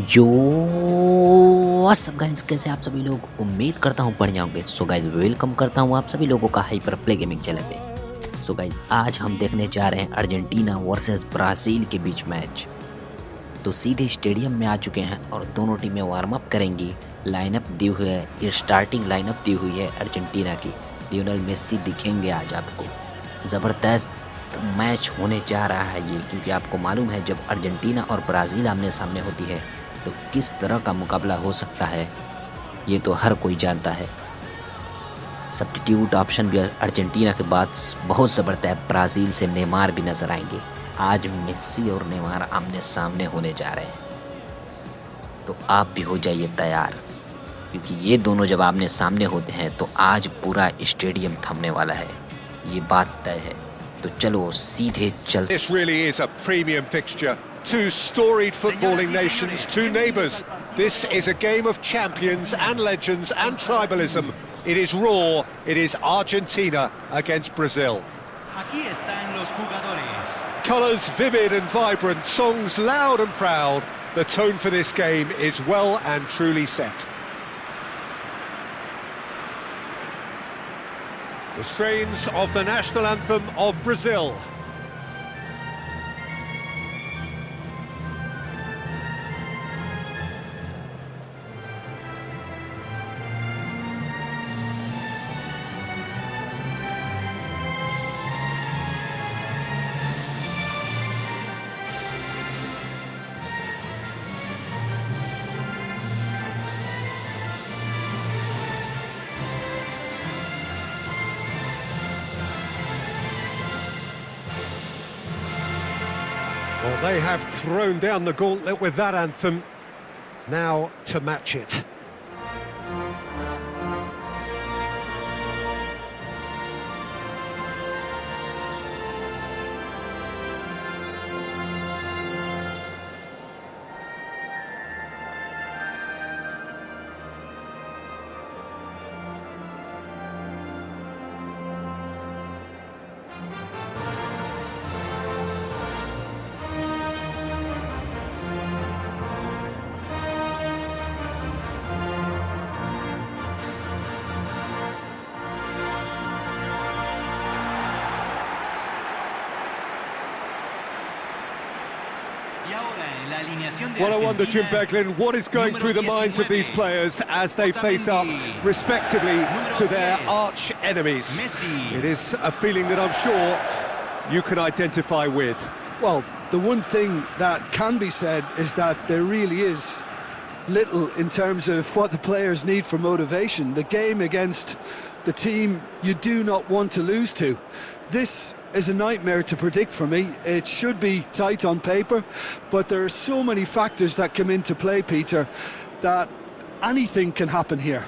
यो WhatsApp guys, कैसे आप सभी लोग। उम्मीद करता हूँ बढ़िया होंगे। सो गाइस, वेलकम करता हूँ आप सभी लोगों का हाइपर प्ले गेमिंग चैनल पे। सो गाइस, आज हम देखने जा रहे हैं अर्जेंटीना वर्सेस ब्राज़ील के बीच मैच। तो सीधे स्टेडियम में आ चुके हैं और दोनों टीमें वार्म अप करेंगी। लाइनअप दी हुई है, ये स्टार्टिंग लाइनअप दी हुई है अर्जेंटीना की। लियोनेल मेसी दिखेंगे आज आपको। ज़बरदस्त मैच होने जा रहा है ये, क्योंकि आपको मालूम है जब अर्जेंटीना और ब्राज़ील आमने सामने होती है तो किस तरह का मुकाबला हो सकता है, ये तो हर कोई जानता है। सब्स्टिट्यूट ऑप्शन भी अर्जेंटीना के बाद बहुत ज़बरदस्त, ब्राज़ील से नेमार भी नज़र आएंगे। आज मेसी और नेमार आमने सामने होने जा रहे हैं, तो आप भी हो जाइए तैयार, क्योंकि ये दोनों जब आमने सामने होते हैं तो आज पूरा स्टेडियम थमने वाला है, ये बात तय है। तो चलो सीधे चल। This really is a premium fixture. Two storied footballing nations, two neighbours. This is a game of champions and legends and tribalism. It is raw. It is Argentina against Brazil. Aquí están los jugadores. Colours vivid and vibrant, songs loud and proud. The tone for this game is well and truly set. The strains of the national anthem of Brazil. Well, they have thrown down the gauntlet with that anthem. Now to match it. Well, I wonder, Jim Beglin, what is going through the minds of these players as they face up, respectively, to their arch enemies? It is a feeling that I'm sure you can identify with. Well, the one thing that can be said is that there really is little in terms of what the players need for motivation. The game against the team you do not want to lose to. This is a nightmare to predict for me. It should be tight on paper, but there are so many factors that come into play, Peter, that anything can happen here.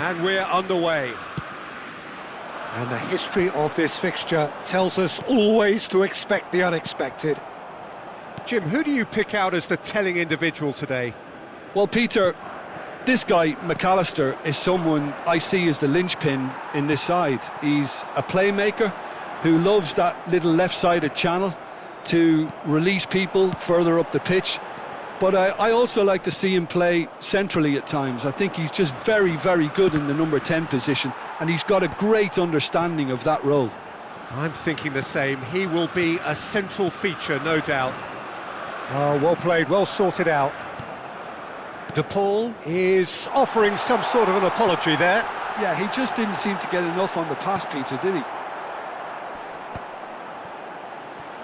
And we're underway. And the history of this fixture tells us always to expect the unexpected. Jim, who do you pick out as the telling individual today? Well, Peter, this guy, McAllister, is someone I see as the linchpin in this side. He's a playmaker who loves that little left-sided channel to release people further up the pitch. But I also like to see him play centrally at times. I think he's just very, very good in the number 10 position, and he's got a great understanding of that role. I'm thinking the same. He will be a central feature, no doubt. Oh, well played, well sorted out. De Paul is offering some sort of an apology there. Yeah, he just didn't seem to get enough on the pass, Peter, did he?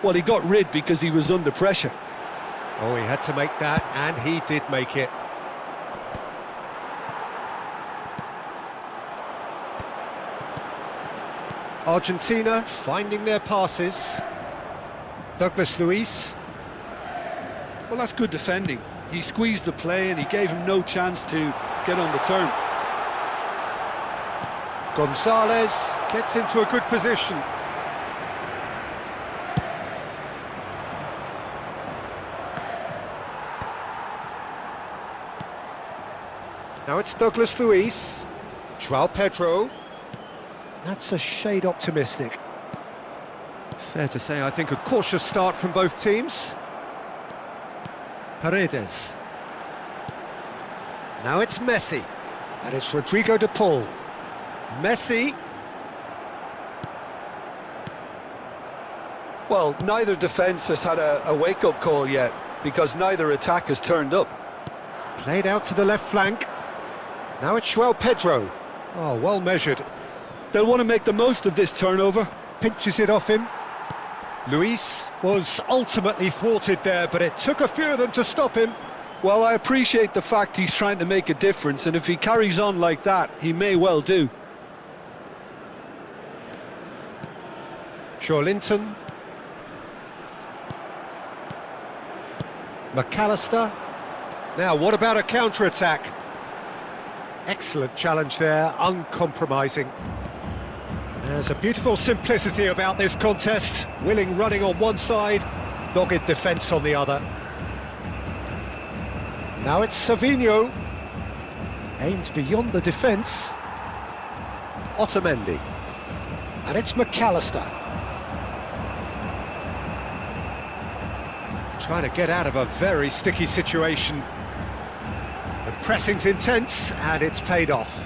Well, he got rid because he was under pressure. Oh, he had to make that, and he did make it. Argentina finding their passes. Douglas Luiz. Well, that's good defending. He squeezed the play and he gave him no chance to get on the turn. Gonzalez gets into a good position. Now it's Douglas Luiz. João Pedro. That's a shade optimistic. Fair to say, I think, a cautious start from both teams. Paredes. Now it's Messi. And it's Rodrigo de Paul. Messi. Well, neither defence has had a wake-up call yet, because neither attack has turned up. Played out to the left flank. Now it's João Pedro. Oh, well measured. They'll want to make the most of this turnover. Pinches it off him. Luis was ultimately thwarted there, but it took a few of them to stop him. Well, I appreciate the fact he's trying to make a difference, and if he carries on like that, he may well do. Linton. McAllister. Now, what about a counter-attack? Excellent challenge there, uncompromising. There's a beautiful simplicity about this contest. Willing running on one side, dogged defence on the other. Now it's Savinho. Aimed beyond the defence. Otamendi. And it's McAllister. Trying to get out of a very sticky situation. The pressing's intense, and it's paid off.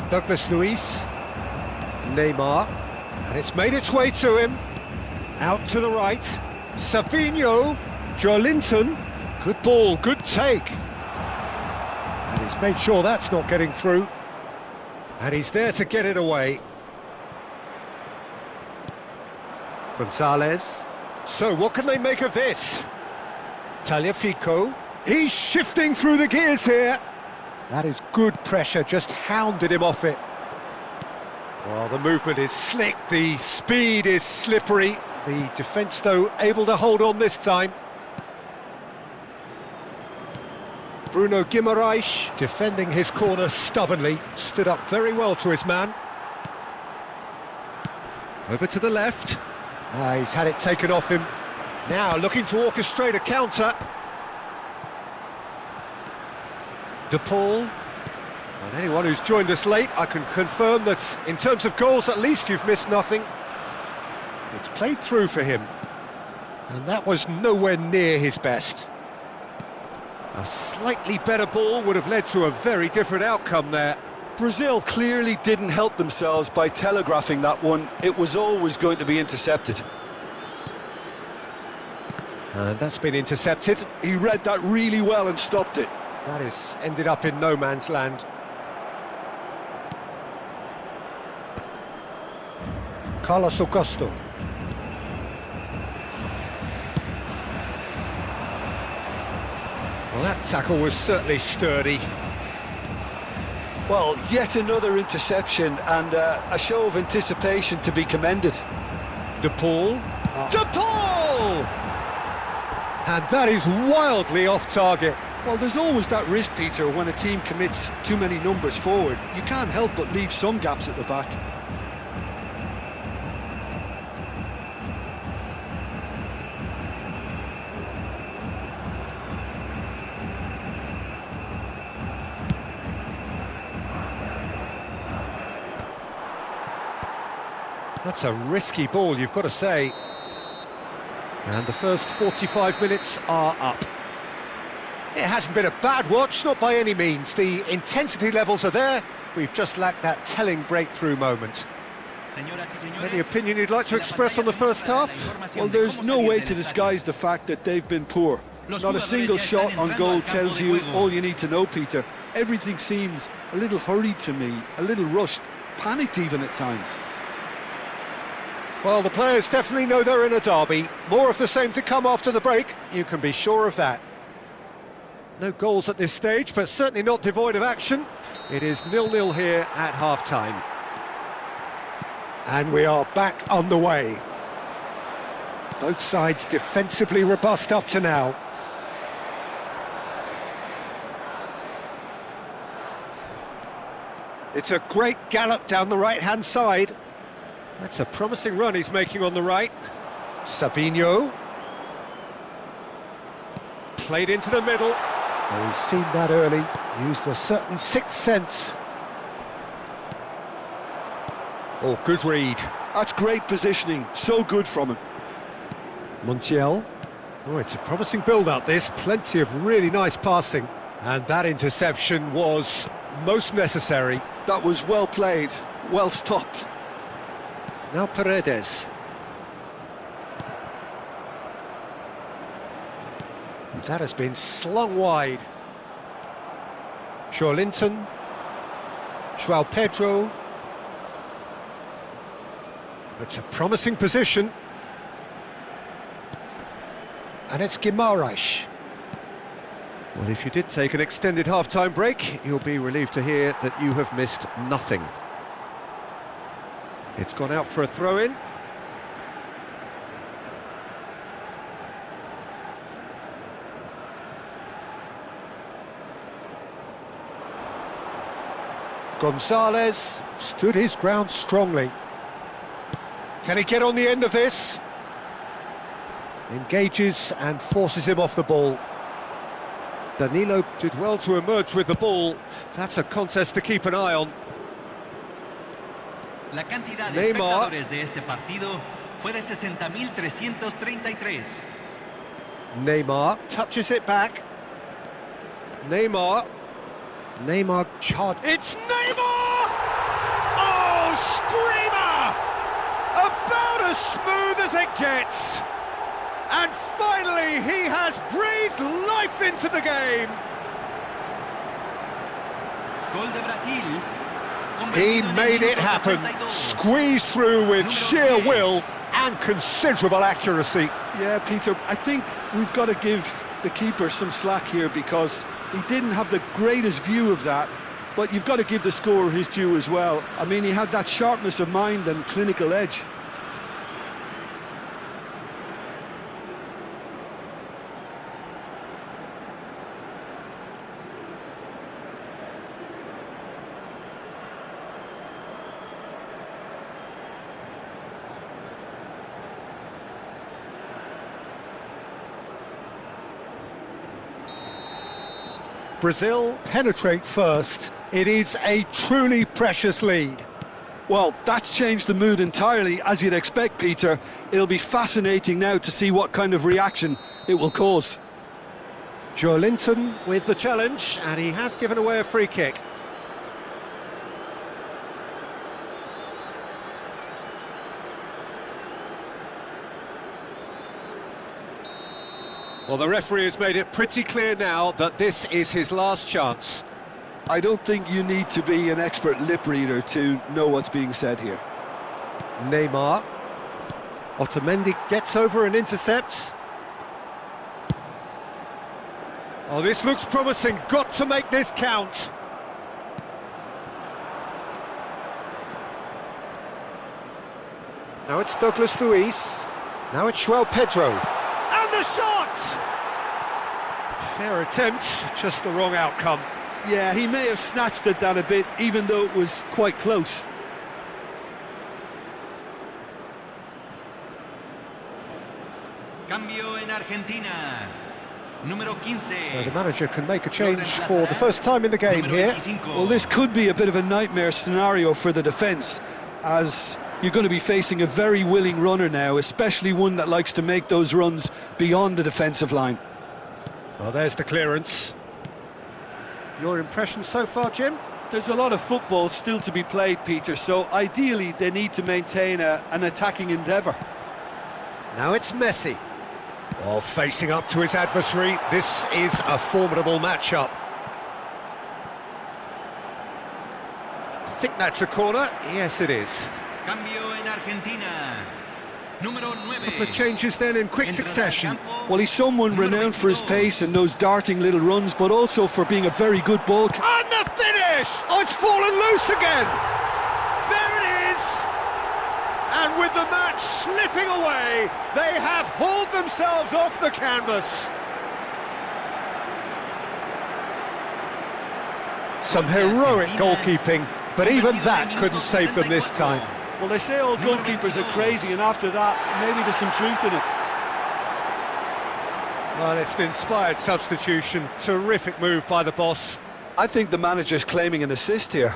Douglas Luiz. Neymar. And it's made its way to him. Out to the right. Savinho. Linton. Good ball, good take. And he's made sure that's not getting through. And he's there to get it away. Gonzalez. So what can they make of this? Tagliafico. He's shifting through the gears here. That is good pressure, just hounded him off it. Well, the movement is slick, the speed is slippery. The defence, though, able to hold on this time. Bruno Guimaraes defending his corner stubbornly, stood up very well to his man. Over to the left. He's had it taken off him. Now looking to orchestrate a counter. De Paul. And anyone who's joined us late, I can confirm that in terms of goals, at least you've missed nothing. It's played through for him. And that was nowhere near his best. A slightly better ball would have led to a very different outcome there. Brazil clearly didn't help themselves by telegraphing that one. It was always going to be intercepted. And that's been intercepted. He read that really well and stopped it. That has ended up in no man's land. Carlos Augusto. Well, that tackle was certainly sturdy. Well, yet another interception and a show of anticipation to be commended. De Paul. De Paul! And that is wildly off target. Well, there's always that risk, Peter, when a team commits too many numbers forward. You can't help but leave some gaps at the back. That's a risky ball, you've got to say. And the first 45 minutes are up. It hasn't been a bad watch, not by any means. The intensity levels are there. We've just lacked that telling breakthrough moment. Any opinion you'd like to express on the first half? Well, there's no way to disguise the fact that they've been poor. Not a single shot on goal tells you all you need to know, Peter. Everything seems a little hurried to me, a little rushed, panicked even at times. Well, the players definitely know they're in a derby. More of the same to come after the break, you can be sure of that. No goals at this stage, but certainly not devoid of action. It is 0-0 here at half-time. And we are back on the way. Both sides defensively robust up to now. It's a great gallop down the right-hand side. That's a promising run he's making on the right. Savinho. Played into the middle. Oh, he's seen that early. Used a certain sixth sense. Oh, good read. That's great positioning, so good from him. Montiel. Oh, it's a promising build-up, this. Plenty of really nice passing. And that interception was most necessary. That was well played, well stopped. Now Paredes. And that has been slung wide. Linton. João Pedro. It's a promising position. And it's Guimaraes. Well, if you did take an extended half-time break, you'll be relieved to hear that you have missed nothing. It's gone out for a throw-in. Gonzalez stood his ground strongly. Can he get on the end of this? Engages and forces him off the ball. Danilo did well to emerge with the ball. That's a contest to keep an eye on. La cantidad de espectadores de este partido fue de 60.333. Neymar touches it back. Neymar charged. It's Neymar! Oh, screamer! About as smooth as it gets. And finally, he has breathed life into the game. Gol de Brasil. He made it happen. Squeezed through with sheer will and considerable accuracy. Yeah, Peter, I think we've got to give the keeper some slack here because he didn't have the greatest view of that, but you've got to give the scorer his due as well. I mean, he had that sharpness of mind and clinical edge. Brazil penetrate first. It is a truly precious lead. Well, that's changed the mood entirely, as you'd expect, Peter. It'll be fascinating now to see what kind of reaction it will cause. Linton with the challenge, and he has given away a free kick. Well, the referee has made it pretty clear now that this is his last chance. I don't think you need to be an expert lip reader to know what's being said here. Neymar. Otamendi gets over and intercepts. Oh, this looks promising. Got to make this count. Now it's Douglas Luiz. Now it's João Pedro. And the shot! Fair attempt, just the wrong outcome. Yeah, he may have snatched at that a bit, even though it was quite close. Cambio en Argentina. Número 15. So the manager can make a change for the first time in the game here. Well, this could be a bit of a nightmare scenario for the defence, as you're going to be facing a very willing runner now, especially one that likes to make those runs beyond the defensive line. Well, there's the clearance. Your impression so far, Jim? There's a lot of football still to be played, Peter, so ideally they need to maintain an attacking endeavour. Now it's Messi. Well, facing up to his adversary, this is a formidable matchup. I think that's a corner. Yes, it is. Cambio en Argentina. Número 9. A couple of changes then in quick succession. Well, he's someone renowned for his pace and those darting little runs, but also for being a very good ball. And the finish! Oh, it's fallen loose again! There it is! And with the match slipping away, they have hauled themselves off the canvas. Some heroic goalkeeping. But even that couldn't save them this time. Well, they say all goalkeepers are crazy, and after that, maybe there's some truth in it. Well, it's an inspired substitution. Terrific move by the boss. I think the manager's claiming an assist here.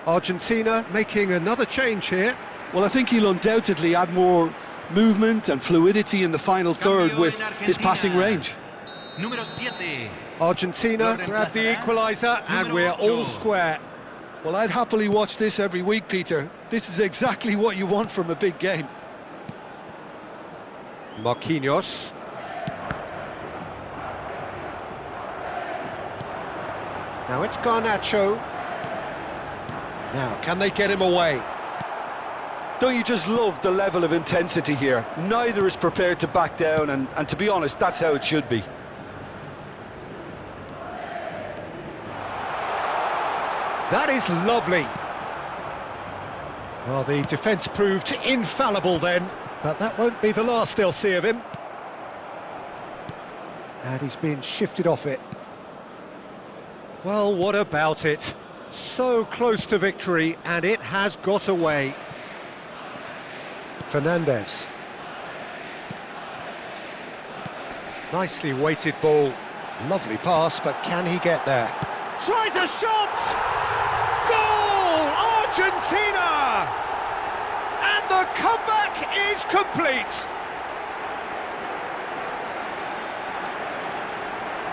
Argentina making another change here. Well, I think he'll undoubtedly add more movement and fluidity in the final third with his passing range. Número 7. Argentina grab the equalizer and we're all square. Well, I'd happily watch this every week, Peter. This is exactly what you want from a big game. Marquinhos. Now it's Garnacho. Now, can they get him away? Don't you just love the level of intensity here? Neither is prepared to back down, and to be honest, that's how it should be. That is lovely. Well, the defence proved infallible then, but that won't be the last they'll see of him. And he's been shifted off it. Well, what about it? So close to victory, and it has got away. Fernandez. Nicely weighted ball. Lovely pass, but can he get there? Tries a shot! Goal! Argentina! And the comeback is complete!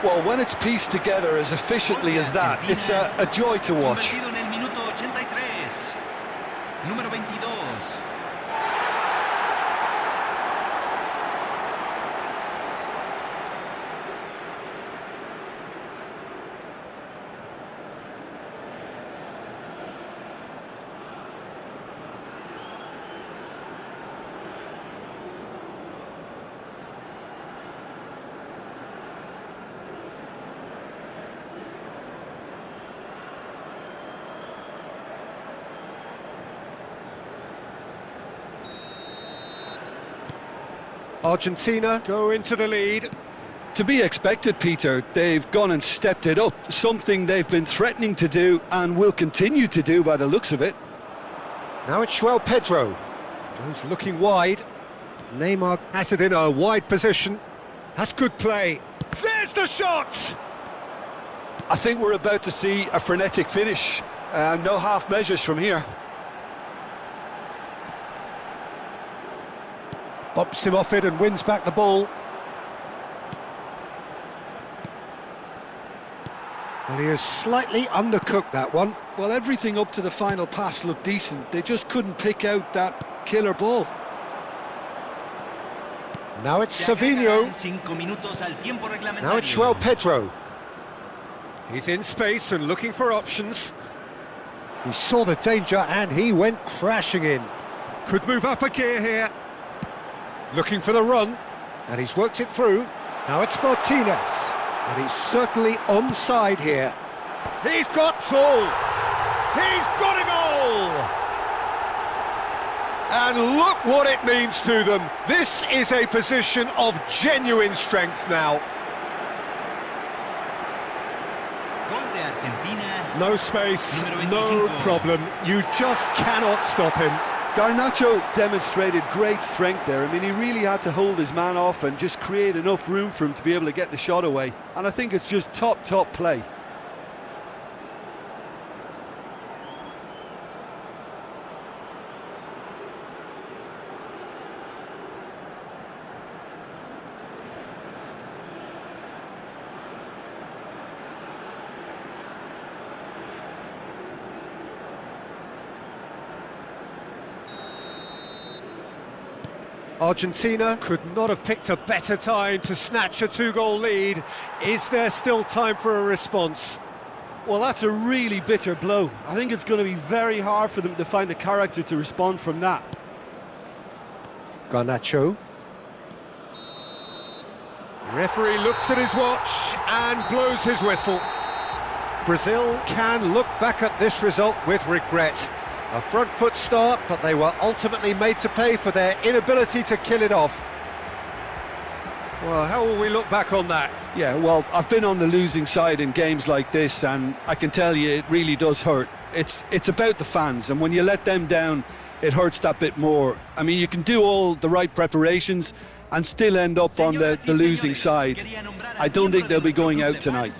Well, when it's pieced together as efficiently as that, it's a joy to watch. Convertido en el minuto 83. Número 22. Argentina go into the lead. To be expected, Peter. They've gone and stepped it up, something they've been threatening to do and will continue to do by the looks of it. Now it's João Pedro. Goes looking wide. Neymar has it in a wide position. That's good play. There's the shot! I think we're about to see a frenetic finish. No half measures from here. Bops him off it and wins back the ball. Well, he has slightly undercooked that one. Well, everything up to the final pass looked decent. They just couldn't pick out that killer ball. Now it's Savinho. Now it's João Pedro. He's in space and looking for options. He saw the danger and he went crashing in. Could move up a gear here. Looking for the run, and he's worked it through. Now it's Martinez, and he's certainly onside here. He's got all. He's got a goal! And look what it means to them. This is a position of genuine strength now. Gol de Argentina. No space, no problem. You just cannot stop him. Garnacho demonstrated great strength there. I mean, he really had to hold his man off and just create enough room for him to be able to get the shot away. And I think it's just top play. Argentina could not have picked a better time to snatch a two-goal lead. Is there still time for a response? Well, that's a really bitter blow. I think it's going to be very hard for them to find the character to respond from that. Garnacho. Referee looks at his watch and blows his whistle. Brazil can look back at this result with regret. A front foot start, but they were ultimately made to pay for their inability to kill it off. Well, how will we look back on that? Yeah, well, I've been on the losing side in games like this, and I can tell you it really does hurt. It's about the fans, and when you let them down, it hurts that bit more. I mean, you can do all the right preparations and still end up on the losing side. I don't think they'll be going out tonight.